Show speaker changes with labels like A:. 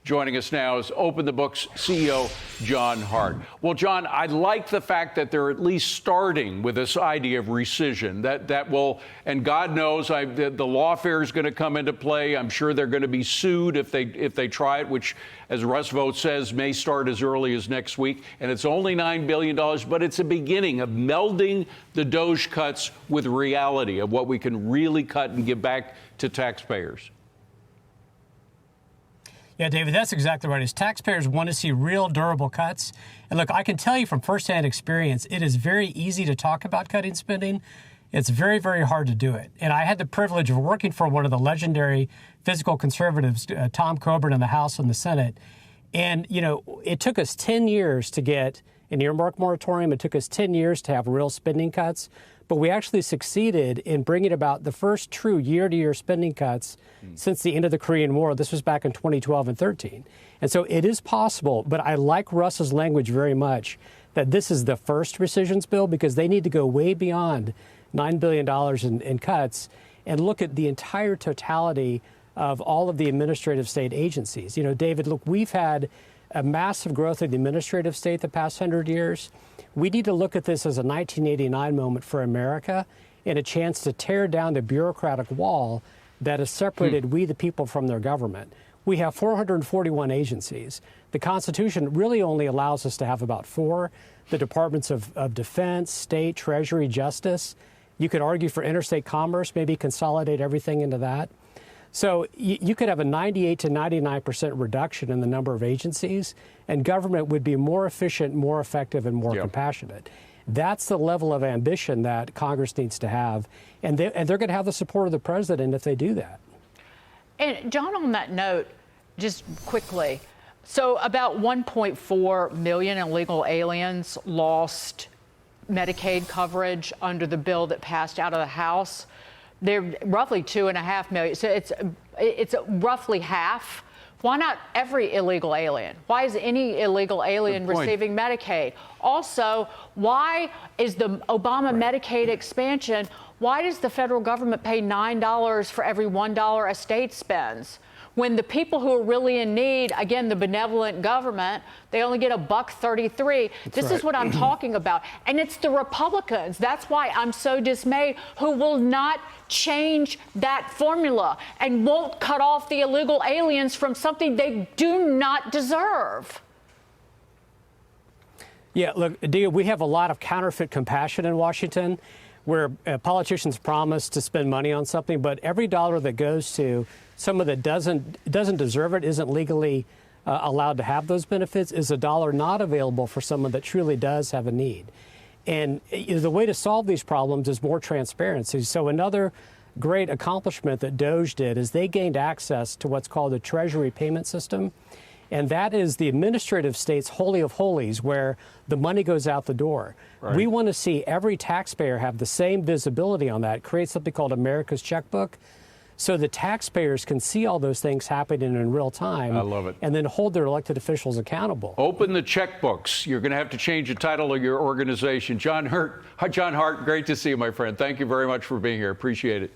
A: Joining us now is Open the Books CEO John Hart. Well, John, I like the fact that they're at least starting with this idea of rescission. That will, and God knows, the lawfare is going to come into play. I'm sure they're going to be sued if they try it, which, as Russ Vogt says, may start as early as next week. And it's only $9 billion, but it's a beginning of melding the DOGE cuts with reality of what we can really cut and give back to taxpayers.
B: Yeah, David, that's exactly right. As taxpayers want to see real durable cuts. And look, I can tell you from firsthand experience, it is very easy to talk about cutting spending. It's very, very hard to do it. And I had the privilege of working for one of the legendary fiscal conservatives, Tom Coburn, in the House and the Senate. And, you know, it took us 10 years to get an earmark moratorium. It took us 10 years to have real spending cuts. But we actually succeeded in bringing about the first true year-to-year spending cuts since the end of the Korean War. This was back in 2012 and 13. And so it is possible, but I like Russ's language very much, that this is the first rescissions bill because they need to go way beyond $9 billion in cuts and look at the entire totality of all of the administrative state agencies. You know, David, look, we've had a massive growth of the administrative state the past 100 years. We need to look at this as a 1989 moment for America and a chance to tear down the bureaucratic wall that has separated we the people from their government. We have 441 agencies. The Constitution really only allows us to have about 4, the departments of Defense, State, Treasury, Justice. You could argue for interstate commerce, maybe consolidate everything into that. So you could have a 98 to 99% reduction in the number of agencies, and government would be more efficient, more effective, and more compassionate. That's the level of ambition that Congress needs to have, and they're going to have the support of the president if they do that.
C: And John, on that note, just quickly, so about 1.4 million illegal aliens lost Medicaid coverage under the bill that passed out of the House. They're roughly 2.5 million, so it's roughly half. Why not every illegal alien? Why is any illegal alien receiving Medicaid? Also, why is the Obama Medicaid expansion, why does the federal government pay $9 for every $1 a state spends? When the people who are really in need, again, the benevolent government, they only get $1.33. This is what I'm talking about. And it's the Republicans, that's why I'm so dismayed, who will not change that formula and won't cut off the illegal aliens from something they do not deserve.
B: Yeah, look, Dia, we have a lot of counterfeit compassion in Washington, where politicians promise to spend money on something, but every dollar that goes to someone that doesn't deserve it, isn't legally allowed to have those benefits, is a dollar not available for someone that truly does have a need. And the way to solve these problems is more transparency. So another great accomplishment that DOGE did is they gained access to what's called the Treasury payment system. And that is the administrative state's holy of holies, where the money goes out the door. Right. We want to see every taxpayer have the same visibility on that, create something called America's Checkbook, so the taxpayers can see all those things happening in real time.
A: I love it.
B: And then hold their elected officials accountable.
A: Open the checkbooks. You're going to have to change the title of your organization. John Hart, great to see you, my friend. Thank you very much for being here. Appreciate it.